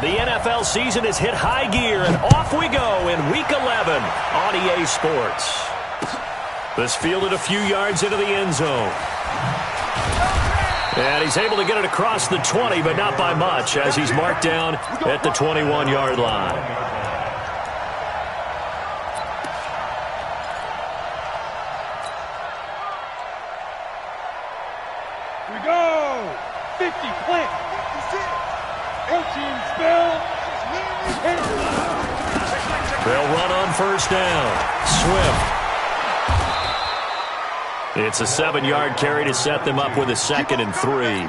The NFL season has hit high gear, and off we go in Week 11 on EA Sports. This fielded a few yards into the end zone. And he's able to get it across the 20, but not by much, as he's marked down at the 21-yard line. Here we go! 50, plant. 14, spell. They'll run on first down. Swift. It's a 7-yard carry to set them up with a 2nd and 3.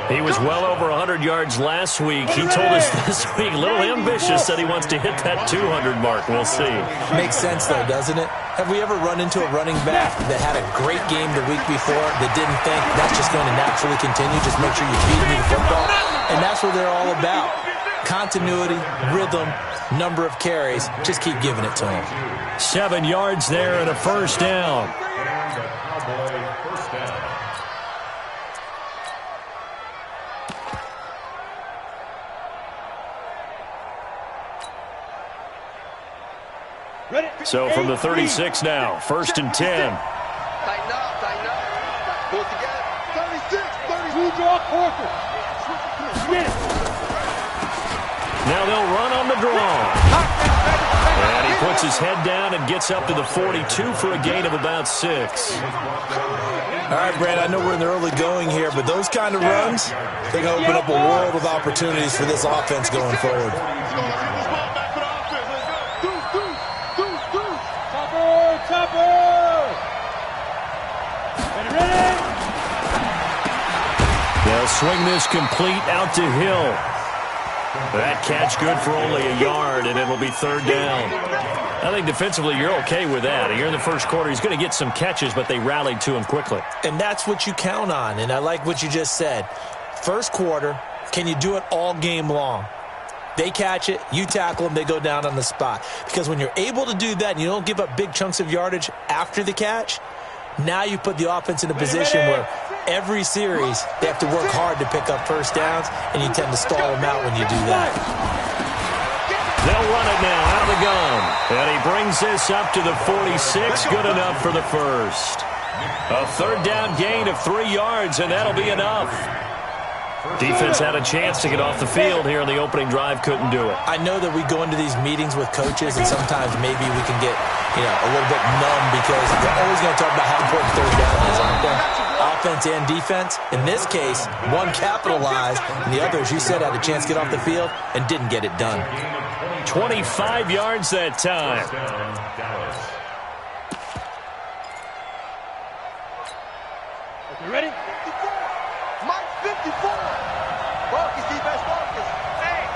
He was well over 100 yards last week. He told us this week, a little ambitious, that he wants to hit that 200 mark. We'll see. Makes sense, though, doesn't it? Have we ever run into a running back that had a great game the week before that didn't think that's just going to naturally continue? Just make sure you feed me the football. And that's what they're all about. Continuity, rhythm, number of carries. Just keep giving it to him. 7 yards there and a first down. So from the 36 now, 1st and 10. Tighten up, tighten up. Pull it together. 36, 32, draw, quarter. Now they'll run on the draw. And he puts his head down and gets up to the 42 for a gain of about 6. All right, Brad, I know we're in the early going here, but those kind of runs, they can open up a world of opportunities for this offense going forward. They'll swing this complete out to Hill. That catch good for only a yard, and it'll be 3rd down. I think defensively you're okay with that. Here in the first quarter, he's going to get some catches, but they rallied to him quickly. And that's what you count on, and I like what you just said. First quarter, can you do it all game long? They catch it, you tackle them, they go down on the spot. Because when you're able to do that and you don't give up big chunks of yardage after the catch, now you put the offense in a position where every series they have to work hard to pick up first downs, and you tend to stall them out when you do that. They'll run it now out of the gun. And he brings this up to the 46. Good enough for the first. A 3rd down gain of 3 yards, and that'll be enough. Defense had a chance to get off the field here in the opening drive. Couldn't do it. I know that we go into these meetings with coaches, and sometimes maybe we can get, a little bit numb because they're always going to talk about how important 3rd down is, aren't they? Offense and defense. In this case, one capitalized, and the other, as you said, had a chance to get off the field and didn't get it done. 25 yards that time. You ready? 54. Mike 54. Marcus, defense, Marcus. Hey,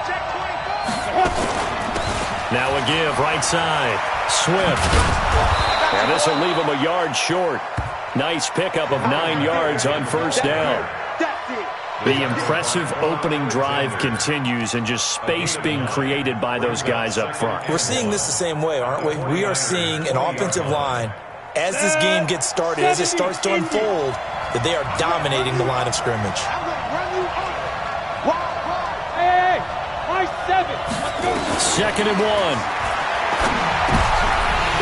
check 24. Now a give right side. Swift. And this will leave him a yard short. Nice pickup of 9 yards on first down. The impressive opening drive continues, and just space being created by those guys up front. We're seeing this the same way, aren't we? We are seeing an offensive line, as this game gets started, as it starts to unfold, that they are dominating the line of scrimmage. Hey, my 7. 2nd and 1.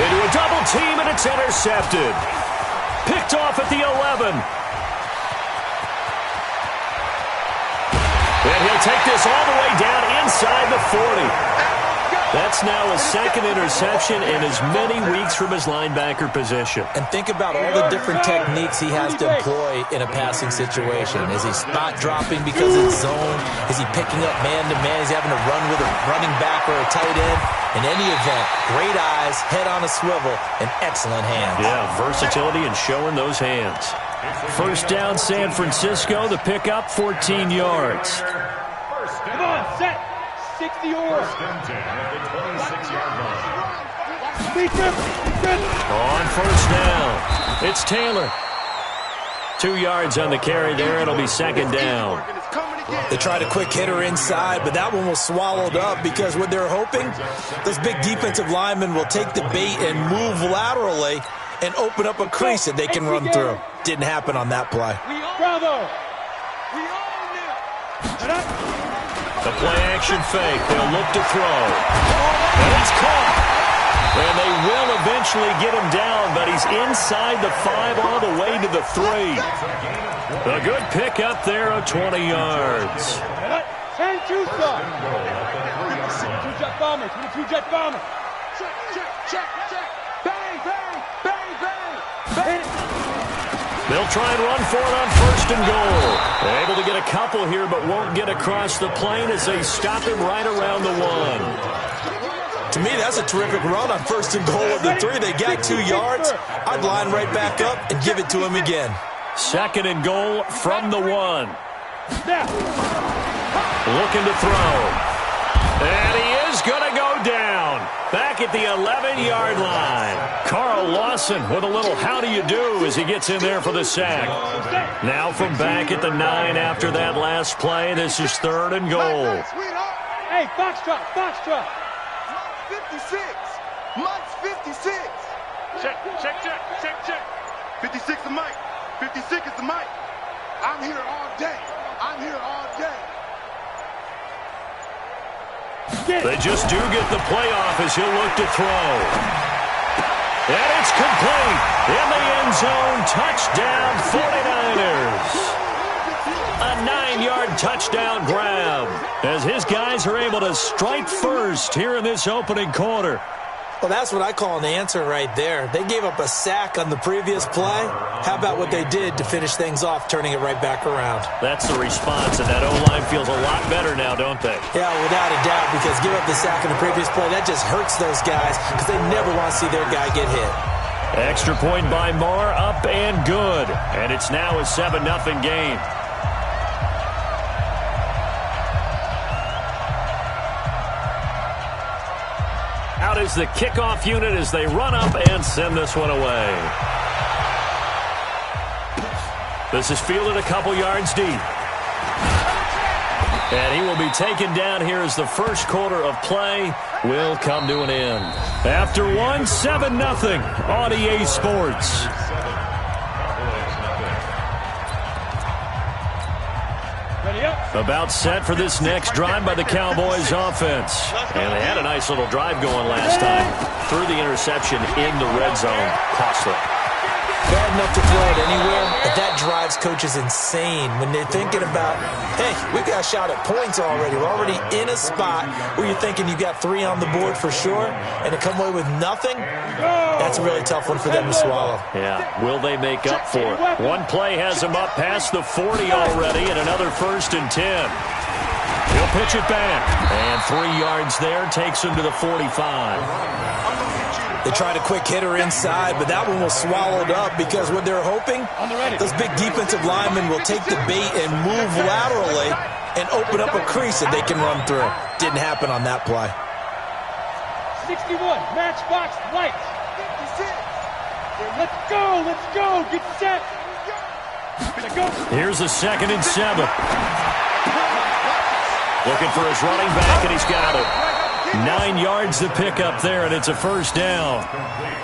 Into a double team, and it's intercepted. Picked off at the 11. And he'll take this all the way down inside the 40. That's now a 2nd interception in as many weeks from his linebacker position. And think about all the different techniques he has to employ in a passing situation. Is he spot dropping because it's zone? Is he picking up man-to-man? Is he having to run with a running back or a tight end? In any event, great eyes, head on a swivel, and excellent hands. Yeah, versatility and showing those hands. First down, San Francisco. The pickup, 14 yards. Come on, set. 60 yards. On first down, it's Taylor. 2 yards on the carry there. It'll be 2nd down. They tried a quick hitter inside, but that one was swallowed up because what they're hoping, those big defensive linemen will take the bait and move laterally and open up a crease that they can run through. Didn't happen on that play. The A play-action fake. They'll look to throw. And it's caught. And they will eventually get him down, but he's inside the 5 all the way to the 3. A good pick up there of 20 yards. 10-2 stop. 2-jet bombers. 2-jet bombers. Check. Bang, bang, bang, bang. They'll try and run for it on 1st and goal. They're able to get a couple here, but won't get across the plane as they stop him right around the 1. To me, that's a terrific run on 1st and goal of the 3. They got 2 yards. I'd line right back up and give it to him again. 2nd and goal from the 1. Looking to throw. And he is going to go down. Back at the 11-yard line. Carl Lawson with a little how do you do as he gets in there for the sack. Now from back at the 9 after that last play. This is 3rd and goal. Hey, Foxtrot. 56. Mike's 56. Check. 56 is Mike. 56 is the Mike. I'm here all day. They just do get the playoff as he'll look to throw. And it's complete. In the end zone. Touchdown 49ers. A 9-yard touchdown grab as his guys are able to strike first here in this opening quarter. Well, that's what I call an answer right there. They gave up a sack on the previous play. How about what they did to finish things off, turning it right back around? That's the response, and that O-line feels a lot better now, don't they? Yeah, without a doubt, because give up the sack on the previous play, that just hurts those guys because they never want to see their guy get hit. Extra point by Moore, up and good. And it's now a 7-0 game. Out is the kickoff unit as they run up and send this one away. This is fielded a couple yards deep. And he will be taken down here as the first quarter of play will come to an end. After 7-0 on EA Sports. About set for this next drive by the Cowboys offense. And they had a nice little drive going last time. Threw the interception in the red zone. Costly. Bad enough to throw it anywhere, but that drives coaches insane when they're thinking about, hey, we've got a shot at points already. We're already in a spot where you're thinking you got 3 on the board for sure, and to come away with nothing, that's a really tough one for them to swallow. Yeah, will they make up for it? One play has them up past the 40 already, and another 1st and 10. He'll pitch it back, and 3 yards there takes him to the 45. They tried a quick hitter inside, but that one was swallowed up because what they're hoping, those big defensive linemen will take the bait and move laterally and open up a crease that they can run through. Didn't happen on that play. 61, matchbox lights. 56. Let's go, get set. Here's a 2nd and 7. Looking for his running back, and he's got it. 9 yards to pick up there, and it's a 1st down.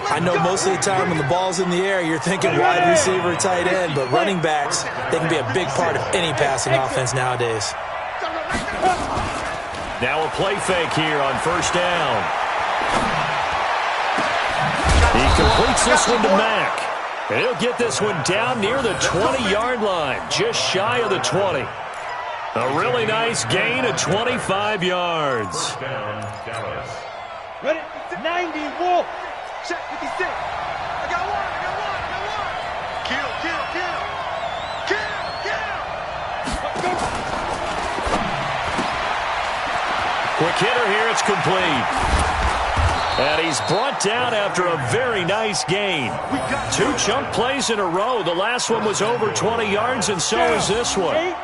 I know most of the time when the ball's in the air, you're thinking wide receiver, tight end, but running backs, they can be a big part of any passing offense nowadays. Now a play fake here on 1st down. He completes this one to Mack. And he'll get this one down near the 20-yard line, just shy of the 20. A really nice gain of 25 yards. Ready? 90, Wolf. Check 56. I got one. Kill. Quick hitter here, it's complete. And he's brought down after a very nice gain. 2 chunk plays in a row. The last one was over 20 yards, and so is this one.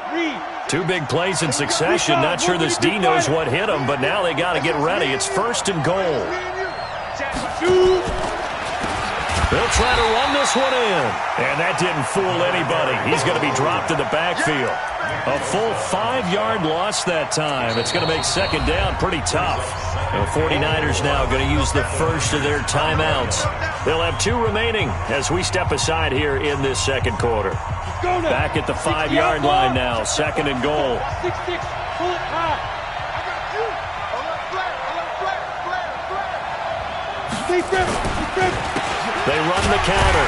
2 big plays in succession. Not sure this D knows what hit him, but now they got to get ready. It's 1st and goal. They'll try to run this one in. And that didn't fool anybody. He's going to be dropped in the backfield. A full 5-yard loss that time. It's going to make 2nd down pretty tough. The 49ers now going to use the first of their timeouts. They'll have 2 remaining as we step aside here in this 2nd quarter. Back at the 5-yard line now. 2nd and goal. 6-6. Pull it high. They run the counter.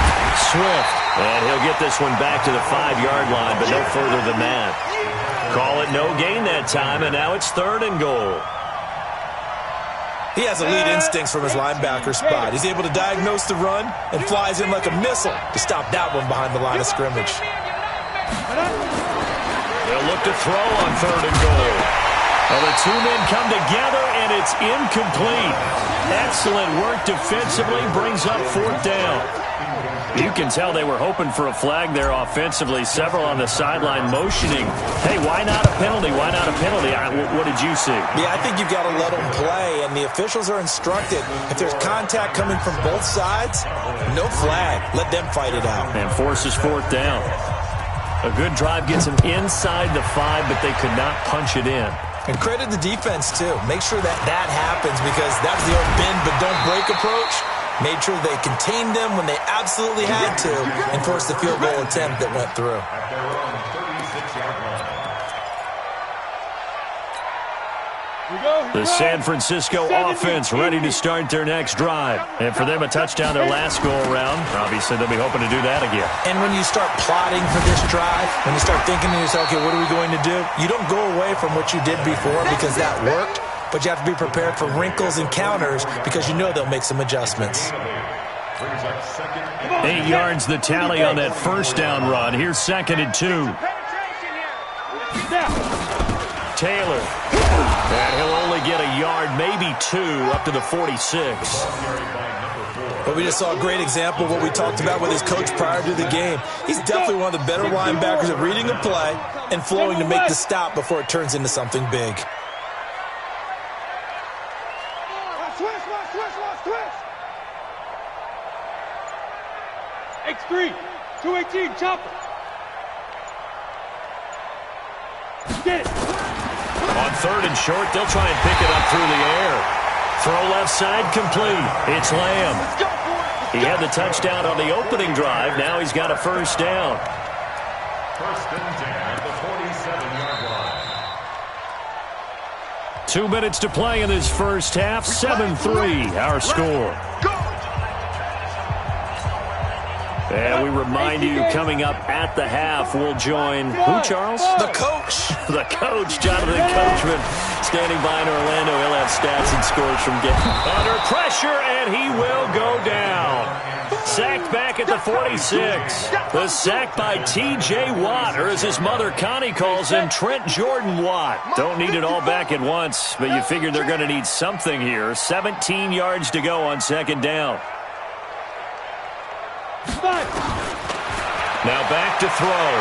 Swift. And he'll get this one back to the 5-yard line, but no further than that. Call it no gain that time, and now it's 3rd and goal. He has elite instincts from his linebacker spot. He's able to diagnose the run and flies in like a missile to stop that one behind the line of scrimmage. They'll look to throw on 3rd and goal. Well, the two men come together, and it's incomplete. Excellent work defensively, brings up 4th down. You can tell they were hoping for a flag there offensively. Several on the sideline motioning. Hey, why not a penalty? Why not a penalty? What did you see? Yeah, I think you've got to let them play, and the officials are instructed. If there's contact coming from both sides, no flag. Let them fight it out. And forces 4th down. A good drive gets them inside the 5, but they could not punch it in. And credit the defense, too. Make sure that happens, because that was the old bend but don't break approach. Made sure they contained them when they absolutely had to and forced the field goal attempt that went through. The San Francisco offense ready to start their next drive. And for them, a touchdown their last go-around. Obviously, they'll be hoping to do that again. And when you start plotting for this drive, when you start thinking to yourself, okay, what are we going to do? You don't go away from what you did before because that worked. But you have to be prepared for wrinkles and counters because you know they'll make some adjustments. 8 yards the tally on that first down run. Here's 2nd and 2. Taylor. And he'll only get a yard, maybe 2, up to the 46. But we just saw a great example of what we talked about with his coach prior to the game. He's definitely one of the better linebackers at reading a play and flowing to make the stop before it turns into something big. X3, 218, chopper. Get it. On 3rd and short, they'll try and pick it up through the air. Throw left side complete. It's Lamb. He had the touchdown on the opening drive. Now he's got a first down. First and 10 at the 47-yard line. 2 minutes to play in this first half. 7-3, our score. And we remind you, coming up at the half, we'll join who, Charles? The coach. The coach, Jonathan Coachman, standing by in Orlando. He'll have stats and scores from getting under pressure, and he will go down. Sacked back at the 46. The sack by T.J. Watt, or as his mother Connie calls him, Trent Jordan Watt. Don't need it all back at once, but you figure they're going to need something here. 17 yards to go on 2nd down. Now back to throw.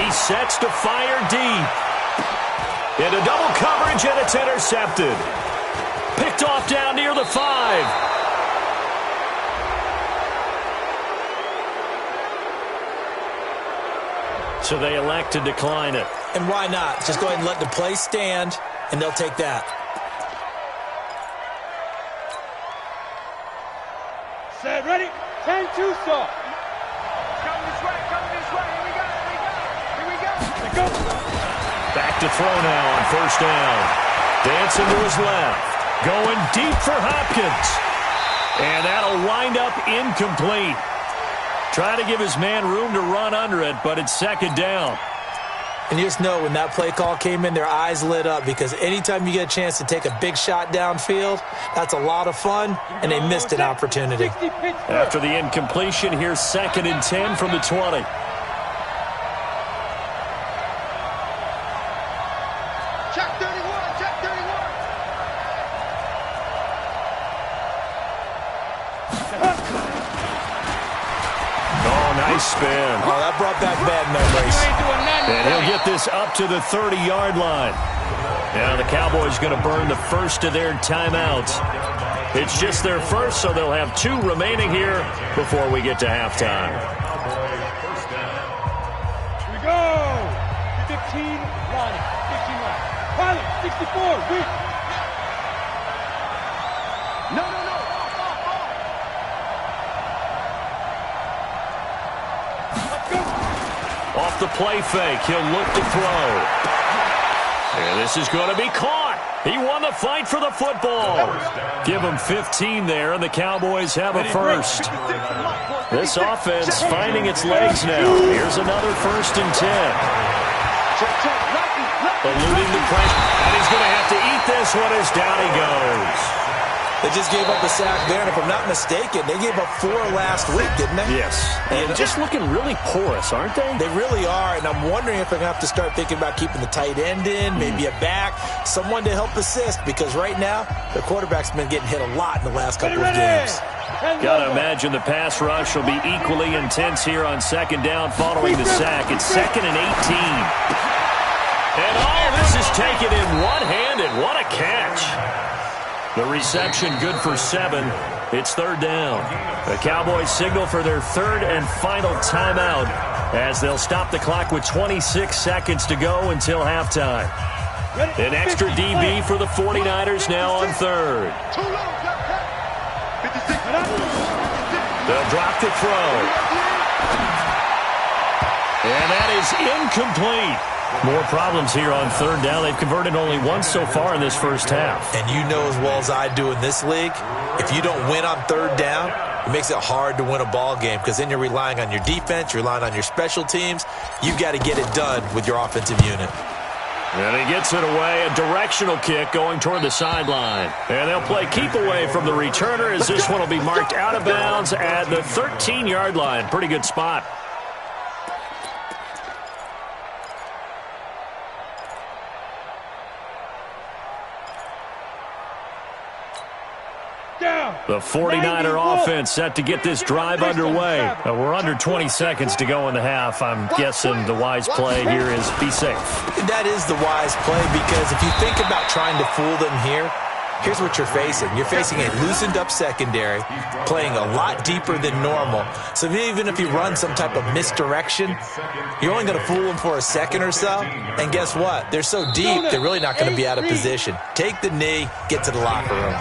He sets to fire deep. Into double coverage, and it's intercepted. Picked off down near the 5. So they elect to decline it. And why not? Just go ahead and let the play stand, and they'll take that. Set, ready? 10-2 stop. Coming this way, here we go. Let go. Back to throw now on 1st down. Dancing to his left. Going deep for Hopkins. And that'll wind up incomplete. Trying to give his man room to run under it, but it's 2nd down. And you just know when that play call came in, their eyes lit up because anytime you get a chance to take a big shot downfield, that's a lot of fun, and they missed an opportunity. After the incompletion, here's 2nd and 10 from the 20. Check 31, check 31. Oh, nice spin. Oh, that brought back bad memories. And he'll get this up to the 30-yard line. Now the Cowboys going to burn the first of their timeouts. It's just their first, so they'll have 2 remaining here before we get to halftime. Here we go. 15 line. 15 line. Pilot, 64, weak. No. Off the play fake, he'll look to throw. And this is going to be caught. He won the fight for the football. Give him 15 there, and the Cowboys have a first. This offense finding its legs now. Here's another 1st and 10. Eluding the pressure, and he's going to have to eat this one as down he goes. They just gave up a sack there, and if I'm not mistaken, they gave up 4 last week, didn't they? Yes. And just looking really porous, aren't they? They really are, and I'm wondering if they're going to have to start thinking about keeping the tight end in, maybe a back, someone to help assist, because right now, the quarterback's been getting hit a lot in the last couple of games. Got to imagine the pass rush will be equally intense here on 2nd down following the sack. It's 2nd and 18. And all this is taken in one-handed. What a catch. The reception good for 7. It's 3rd down. The Cowboys signal for their 3rd and final timeout as they'll stop the clock with 26 seconds to go until halftime. An extra DB for the 49ers now on 3rd. They'll drop the throw. And that is incomplete. More problems here on 3rd down. They've converted only once so far in this first half. And you know as well as I do in this league, if you don't win on 3rd down, it makes it hard to win a ball game because then you're relying on your defense, you're relying on your special teams. You've got to get it done with your offensive unit. And he gets it away, a directional kick going toward the sideline. And they'll play keep away from the returner as this one will be marked out of bounds at the 13-yard line. Pretty good spot. The 49er offense set to get this drive underway. We're under 20 seconds to go in the half. I'm guessing the wise play here is be safe. That is the wise play because if you think about trying to fool them here, here's what you're facing. You're facing a loosened-up secondary, playing a lot deeper than normal. So even if you run some type of misdirection, you're only going to fool them for a second or so. And guess what? They're so deep, they're really not going to be out of position. Take the knee, get to the locker room.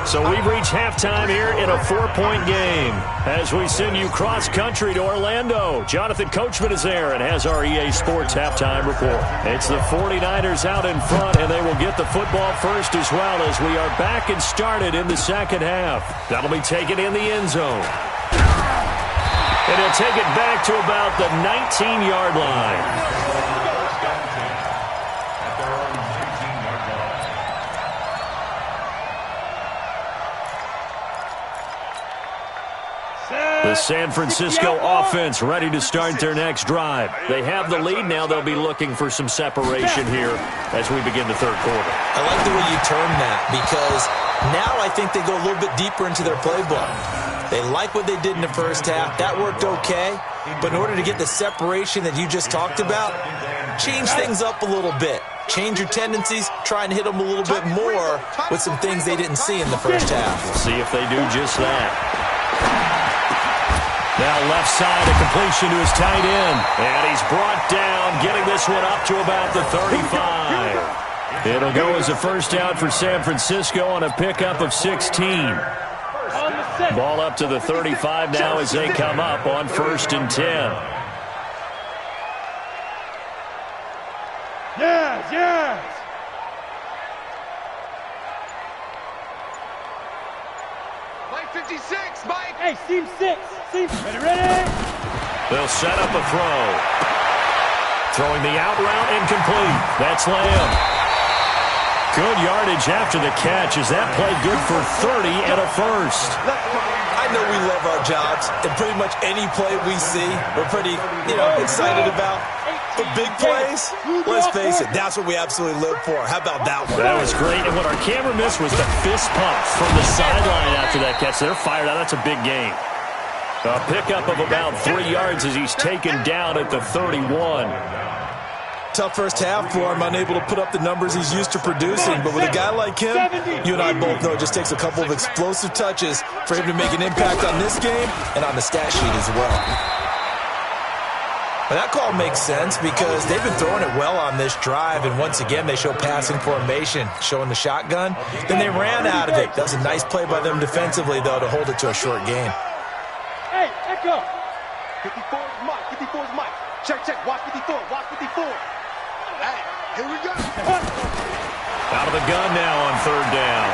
So we've reached halftime here in a 4-point game. As we send you cross-country to Orlando, Jonathan Coachman is there and has our EA Sports halftime report. It's the 49ers out in front, and they will get the football first as well as we are back and started in the second half. That'll be taken in the end zone. And he'll take it back to about the 19-yard line. The San Francisco offense ready to start their next drive. They have the lead now. They'll be looking for some separation here as we begin the 3rd quarter. I like the way you term that because now I think they go a little bit deeper into their playbook. They like what they did in the first half. That worked okay. But in order to get the separation that you just talked about, change things up a little bit. Change your tendencies, try and hit them a little bit more with some things they didn't see in the first half. We'll see if they do just that. Now left side, a completion to his tight end. And he's brought down, getting this one up to about the 35. It'll go as a first down for San Francisco on a pickup of 16. Ball up to the 35 now as they come up on 1st and 10. Yes, yes. Mike 56, Mike. Hey, seam 6. Ready. They'll set up a throw. Throwing the out route incomplete. That's Lamb. Good yardage after the catch. Is that play good for 30 and a first? I know we love our jobs, and pretty much any play we see, we're pretty, excited about. But big plays, let's face it, that's what we absolutely live for. How about that one? That was great, and what our camera missed was the fist pump from the sideline after that catch. They're fired out. That's a big game. A pickup of about 3 yards as he's taken down at the 31. Tough first half for him, unable to put up the numbers he's used to producing. But with a guy like him, you and I both know it just takes a couple of explosive touches for him to make an impact on this game and on the stat sheet as well. But that call makes sense because they've been throwing it well on this drive, and once again they show passing formation, showing the shotgun. Then they ran out of it. That was a nice play by them defensively, though, to hold it to a short game. Hey, echo. 54 is Mike. 54 is Mike. Check. Watch 54. Watch 54. Hey, here we go. Out of the gun now on third down.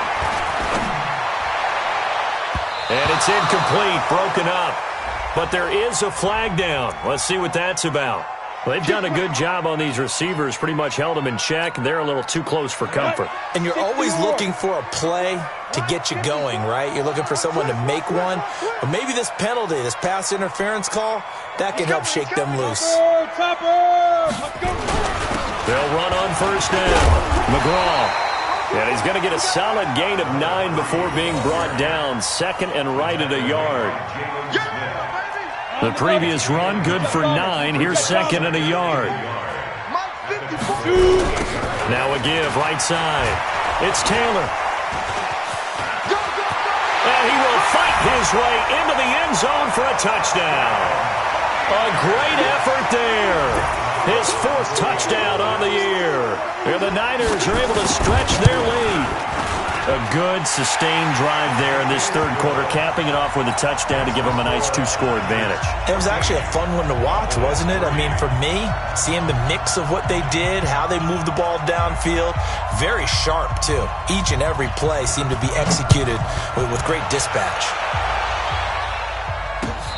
And it's incomplete, broken up. But there is a flag down. Let's see what that's about. Well, they've done a good job on these receivers, pretty much held them in check. They're a little too close for comfort. And you're always looking for a play to get you going, right? You're looking for someone to make one. But maybe this penalty, this pass interference call, that can help shake them loose. They'll run on first down. McGraw. And he's going to get a solid gain of 9 before being brought down. Second and right at a yard. The previous run, good for 9. Here's second and a yard. Now a give, right side. It's Taylor. And he will fight his way into the end zone for a touchdown. A great effort there. His 4th touchdown on the year. And the Niners are able to stretch their lead. A good, sustained drive there in this third quarter, capping it off with a touchdown to give them a nice 2-score advantage. It was actually a fun one to watch, wasn't it? I mean, for me, seeing the mix of what they did, how they moved the ball downfield, very sharp, too. Each and every play seemed to be executed with great dispatch.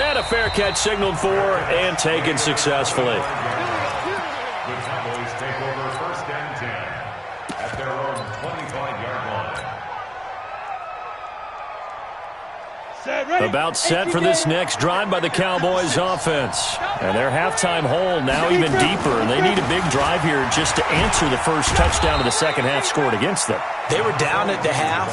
And a fair catch signaled for and taken successfully. The Cowboys take over first and 10 at their own 25-yard line. About set for this next drive by the Cowboys offense. And their halftime hole now even deeper. And they need a big drive here just to answer the first touchdown of the second half scored against them. They were down at the half.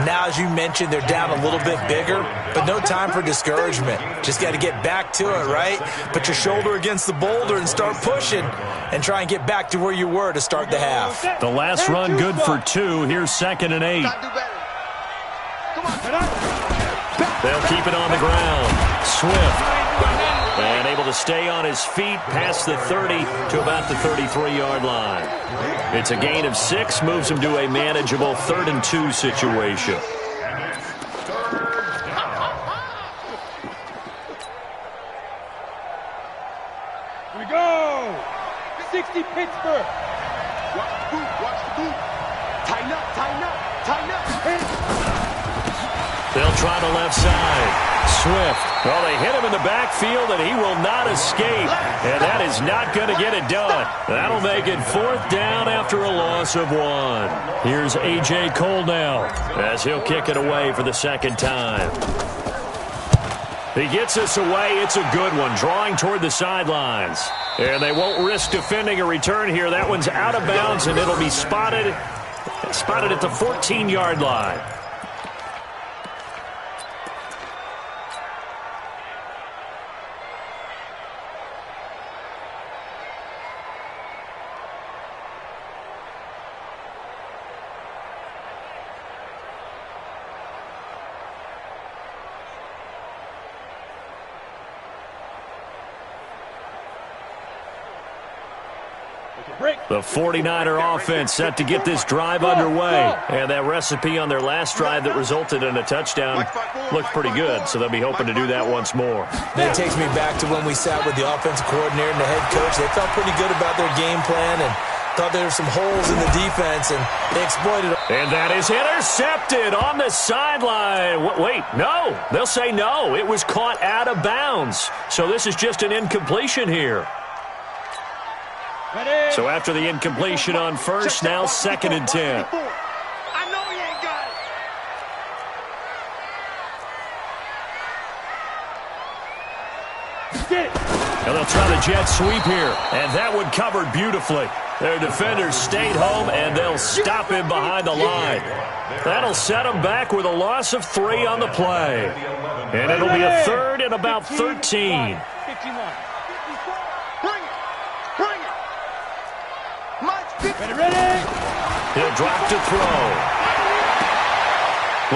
Now, as you mentioned, they're down a little bit bigger, but no time for discouragement. Just got to get back to it, right? Put your shoulder against the boulder and start pushing and try and get back to where you were to start the half. The last run good for 2. Here's second and 8. They'll keep it on the ground. Swift. And able to stay on his feet past the 30 to about the 33-yard line. It's a gain of 6, moves him to a manageable 3rd and 2 situation. Here we go. 60 Pittsburgh. Watch the boot, watch the boot. Tighten up, tighten up, tighten up. They'll try the left side. Swift. Well, they hit him in the backfield, and he will not escape. And that is not going to get it done. That'll make it 4th down after a loss of 1. Here's A.J. Cole now as he'll kick it away for the second time. He gets us away. It's a good one, drawing toward the sidelines. And they won't risk defending a return here. That one's out of bounds, and it'll be spotted at the 14-yard line. The 49er offense set to get this drive underway. And that recipe on their last drive that resulted in a touchdown looked pretty good, so they'll be hoping to do that once more. That takes me back to when we sat with the offensive coordinator and the head coach. They felt pretty good about their game plan and thought there were some holes in the defense, and they exploited them. And that is intercepted on the sideline. Wait, no. They'll say no. It was caught out of bounds. So this is just an incompletion here. So after the incompletion on first, now 2nd and 10. I know he ain't got it. And they'll try the jet sweep here. And that one covered beautifully. Their defenders stayed home, and they'll stop him behind the line. That'll set them back with a loss of 3 on the play. And it'll be a 3rd and about 13. He'll drop to throw.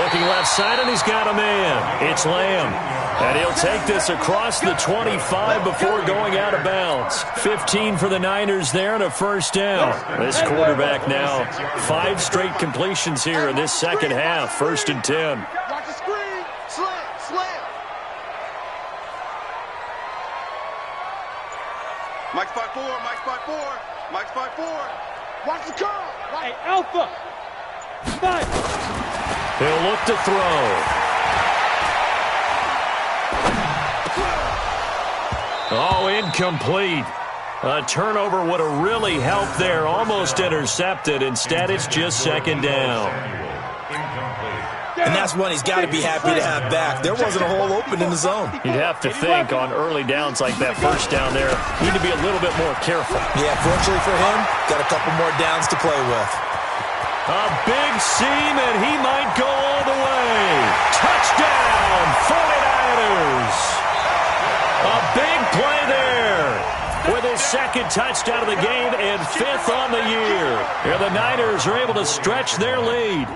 Looking left side, and he's got a man. It's Lamb. And he'll take this across the 25 before going out of bounds. 15 for the Niners there and a first down. This quarterback now 5 straight completions here in this second half. 1st and 10. Watch the screen. Slam, slam. Mike's 5-4, Mike's 5-4, Mike's 5-4. Watch the curl. Hey, Alpha. Five. He'll look to throw. Oh, incomplete. A turnover would have really helped there. Almost intercepted. Instead, it's just second down. And that's one he's got to be happy to have back. There wasn't a hole open in the zone. You'd have to think on early downs like that first down there, need to be a little bit more careful. Yeah, fortunately for him, got a couple more downs to play with. A big seam, and he might go all the way. Touchdown, 49ers. A big play there with his second touchdown of the game and 5th on the year. Here the Niners are able to stretch their lead.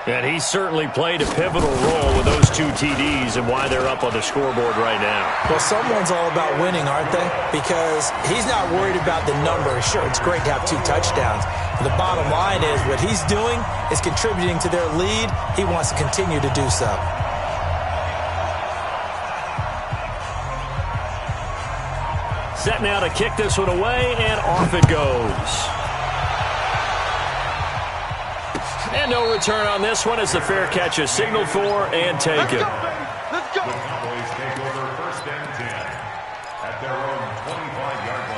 And he certainly played a pivotal role with those 2 TDs and why they're up on the scoreboard right now. Well, someone's all about winning, aren't they? Because he's not worried about the number. Sure, it's great to have 2 touchdowns. But the bottom line is what he's doing is contributing to their lead. He wants to continue to do so. Set now to kick this one away, and off it goes. And no return on this one as the fair catch is signaled for and taken. Let's go. The Cowboys take over 1st and 10 at their own 25-yard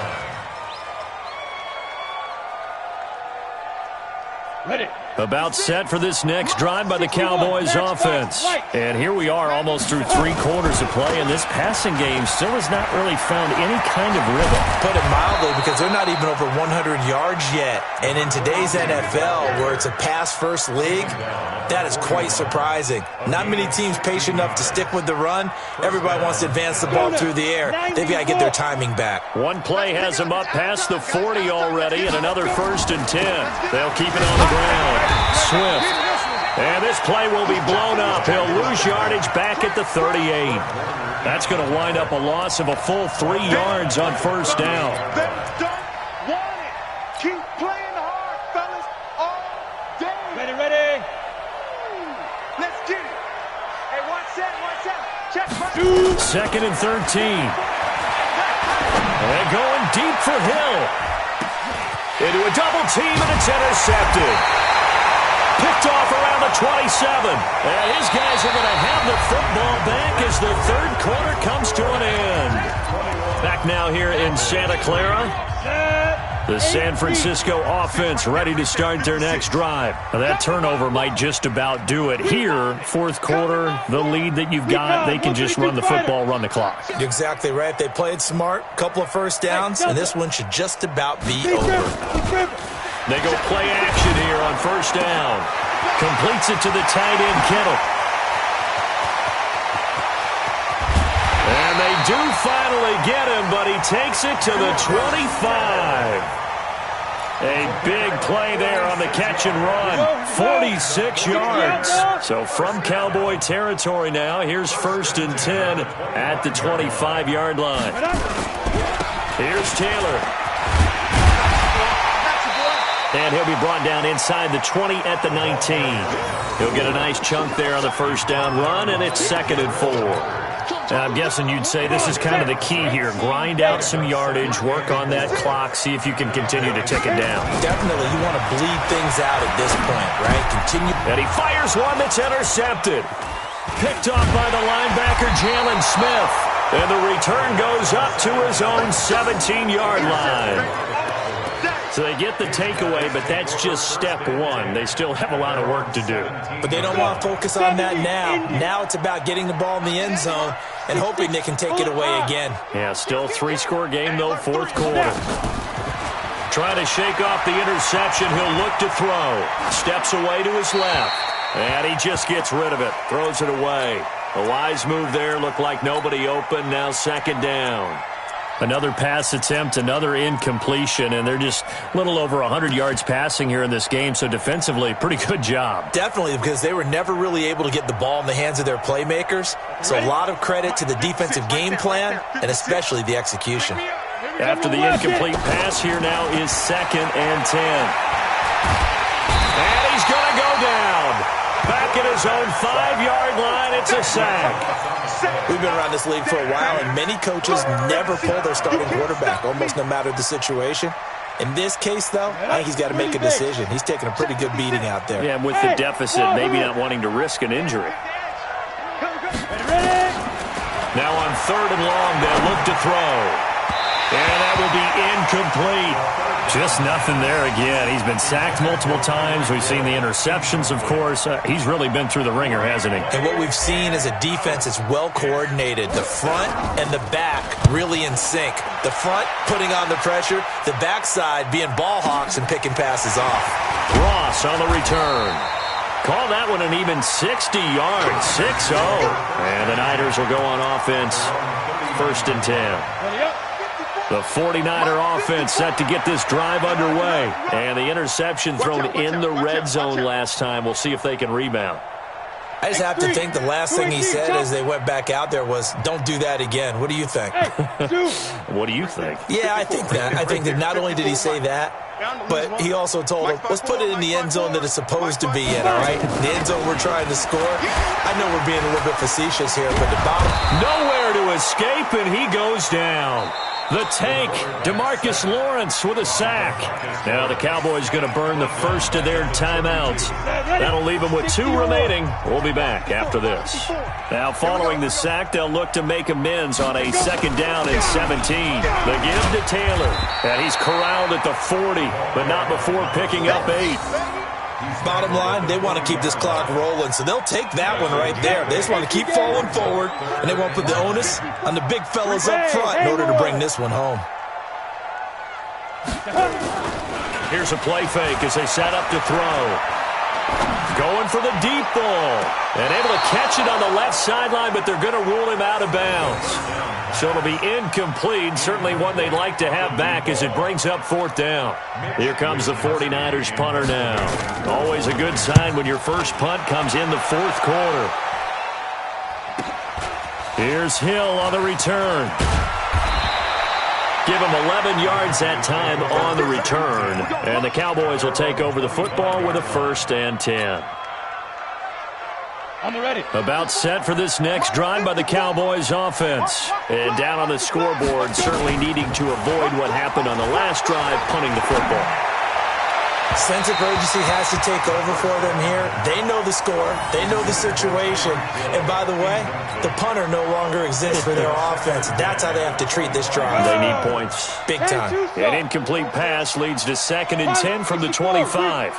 line. Ready. About set for this next drive by the Cowboys offense. And here we are almost through 3 quarters of play, and this passing game still has not really found any kind of rhythm. Put it mildly, because they're not even over 100 yards yet. And in today's NFL, where it's a pass-first league, that is quite surprising. Not many teams patient enough to stick with the run. Everybody wants to advance the ball through the air. They've got to get their timing back. One play has them up past the 40 already, and another 1st and 10. They'll keep it on the ground. Swift. And this play will be blown up. He'll lose yardage back at the 38. That's going to wind up a loss of a full 3 yards on 1st down. They don't want it. Keep playing hard, fellas, all day. Ready. Let's get it. Hey, one set. Check. 2nd and 13. And going deep for Hill. Into a double team, and it's intercepted. Picked off around the 27. And his guys are going to have the football back as the 3rd quarter comes to an end. Back now here in Santa Clara. The San Francisco offense ready to start their next drive. Now that turnover might just about do it. Here, 4th quarter, the lead that you've got, they can just run the football, run the clock. You're exactly right. They played smart, couple of 1st downs, and this one should just about be over. They go play action here on 1st down. Completes it to the tight end, Kittle. And they do finally get him, but he takes it to the 25. A big play there on the catch and run. 46 yards. So from Cowboy territory now, here's 1st and 10 at the 25-yard line. Here's Taylor. And he'll be brought down inside the 20 at the 19. He'll get a nice chunk there on the 1st down run, and it's 2nd and 4. Now, I'm guessing you'd say this is kind of the key here. Grind out some yardage, work on that clock, see if you can continue to tick it down. Definitely, you want to bleed things out at this point, right? Continue. And he fires one that's intercepted. Picked off by the linebacker, Jalen Smith. And the return goes up to his own 17-yard line. So they get the takeaway, but that's just step 1. They still have a lot of work to do. But they don't want to focus on that now. Now it's about getting the ball in the end zone and hoping they can take it away again. Yeah, still a 3-score game, though, 4th quarter. Trying to shake off the interception. He'll look to throw. Steps away to his left. And he just gets rid of it. Throws it away. A wise move there. Looked like nobody open. Now 2nd down. Another pass attempt, another incompletion, and they're just a little over 100 yards passing here in this game, so defensively, pretty good job. Definitely, because they were never really able to get the ball in the hands of their playmakers, so a lot of credit to the defensive game plan, and especially the execution. After the incomplete pass, here now is 2nd and 10. And he's going to go down. Back at his own 5-yard line, it's a sack. We've been around this league for a while, and many coaches never pull their starting quarterback, almost no matter the situation. In this case, though, I think he's got to make a decision. He's taking a pretty good beating out there. Yeah, and with the deficit, maybe not wanting to risk an injury. Now on 3rd and long, they'll look to throw. And that will be incomplete. Just nothing there again. He's been sacked multiple times. We've seen the interceptions, of course. He's really been through the ringer, hasn't he? And what we've seen is a defense that's well coordinated. The front and the back really in sync. The front putting on the pressure. The backside being ball hawks and picking passes off. Ross on the return. Call that one an even 60 yards. 6-0. And the Niners will go on offense. 1st and 10. The 49er offense set to get this drive underway. And the interception thrown in the red zone last time. We'll see if they can rebound. I just have to think the last thing he said as they went back out there was, don't do that again. What do you think? What do you think? Yeah, I think that. I think that not only did he say that, but he also told him, let's put it in the end zone that it's supposed to be in, all right? The end zone we're trying to score. I know we're being a little bit facetious here, but the bottom. Nowhere to escape, and he goes down. The tank, DeMarcus Lawrence with a sack. Now the Cowboys going to burn the first of their timeouts. That'll leave them with 2 remaining. We'll be back after this. Now following the sack, they'll look to make amends on a 2nd down and 17. The give to Taylor. And he's corralled at the 40, but not before picking up 8. Bottom line, they want to keep this clock rolling, so they'll take that one right there. They just want to keep falling forward, and they won't put the onus on the big fellas up front in order to bring this one home. Here's a play fake as they set up to throw. Going for the deep ball. And able to catch it on the left sideline, but they're going to rule him out of bounds. So it'll be incomplete, certainly one they'd like to have back as it brings up 4th down. Here comes the 49ers punter now. Always a good sign when your first punt comes in the 4th quarter. Here's Hill on the return. Give him 11 yards that time on the return. And the Cowboys will take over the football with a 1st and 10. About set for this next drive by the Cowboys offense. And down on the scoreboard, certainly needing to avoid what happened on the last drive, punting the football. Sense of urgency has to take over for them here. They know the score. They know the situation. And by the way, the punter no longer exists for their offense. That's how they have to treat this drive. They need points. Big time. An incomplete pass leads to 2nd and 10 from the 25.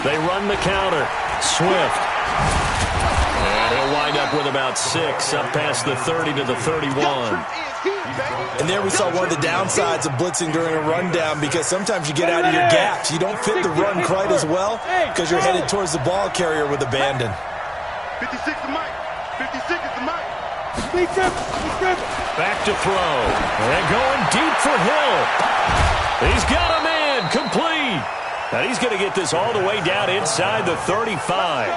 They run the counter. Swift. And he'll wind up with about 6 up past the 30 to the 31. And there we saw one of the downsides of blitzing during a rundown, because sometimes you get out of your gaps. You don't fit the run quite as well because you're headed towards the ball carrier with abandon. 56 to Mike. 56 is the Mike. Back to throw. And going deep for Hill. He's got a man. Complete. And he's going to get this all the way down inside the 35.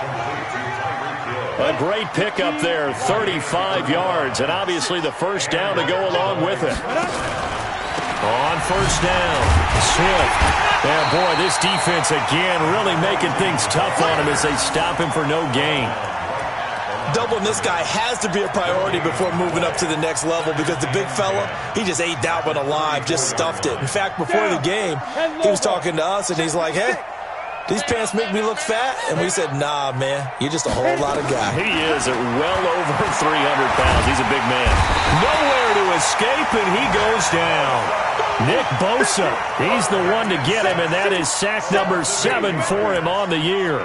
A great pickup there, 35 yards, and obviously the first down to go along with it. On 1st down, Swift. And boy, this defense again really making things tough on him as they stop him for no gain. Doubling this guy has to be a priority before moving up to the next level, because the big fella, he just ate that one alive, just stuffed it. In fact, before the game, he was talking to us, and he's like, hey, these pants make me look fat? And we said, nah, man, you're just a whole lot of guy. He is at well over 300 pounds. He's a big man. Nowhere to escape, and he goes down. Nick Bosa, he's the one to get him, and that is sack number 7 for him on the year.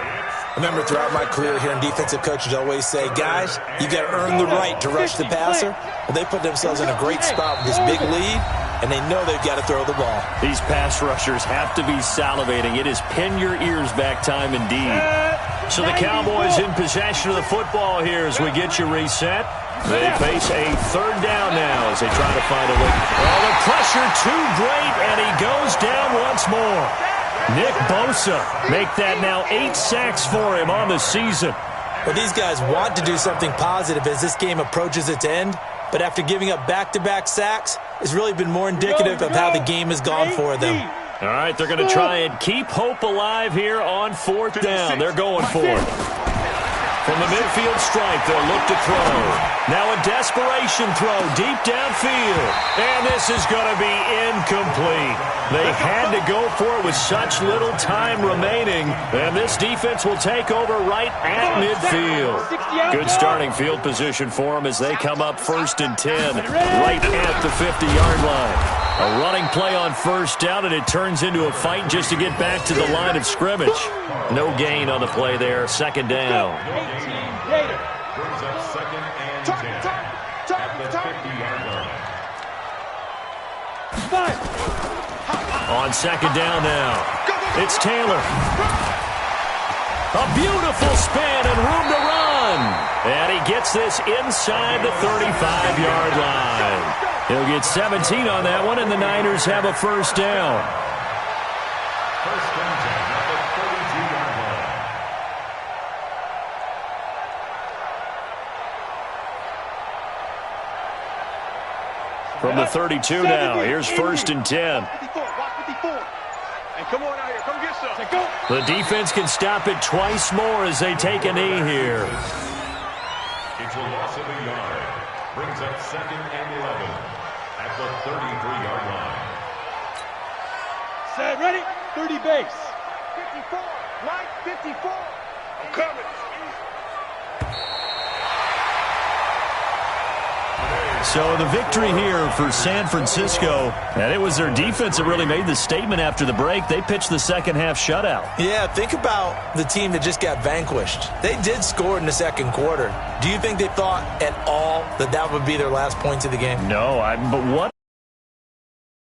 Remember, throughout my career here in defensive coaches always say, guys, you got to earn the right to rush the passer. Well, they put themselves in a great spot with this big lead, and they know they've got to throw the ball. These pass rushers have to be salivating. It is pin your ears back time indeed. So the Cowboys in possession of the football here as we get you reset. They face a 3rd down now as they try to find a way. Oh, the pressure too great, and he goes down once more. Nick Bosa make that now 8 sacks for him on the season. Well, these guys want to do something positive as this game approaches its end, but after giving up back-to-back sacks, it's really been more indicative of how the game has gone for them. All right, they're going to try and keep hope alive here on 4th down. They're going for it. From the midfield stripe, they'll look to throw. Now a desperation throw deep downfield. And this is going to be incomplete. They had to go for it with such little time remaining. And this defense will take over right at midfield. Good starting field position for them as they come up 1st and 10, right at the 50-yard line. A running play on 1st down, and it turns into a fight just to get back to the line of scrimmage. No gain on the play there. 2nd down. Brings up 2nd and 10 at the 50-yard line. On 2nd down now. It's Taylor. A beautiful spin and room to run. And he gets this inside the 35-yard line. He'll get 17 on that one, and the Niners have a 1st down. 1st and 10 at the 32-yard line. From the 32 now, here's 1st and 10. Come on out here. Come get some. The defense can stop it twice more as they take a knee here. It's a loss of a yard. Brings up 2nd and 11 at the 33-yard line. Set, ready, 30 base. 54, line 54. I'm coming. So the victory here for San Francisco, and it was their defense that really made the statement after the break. They pitched the second half shutout. Yeah, think about the team that just got vanquished. They did score in the 2nd quarter. Do you think they thought at all that that would be their last points of the game? No, but what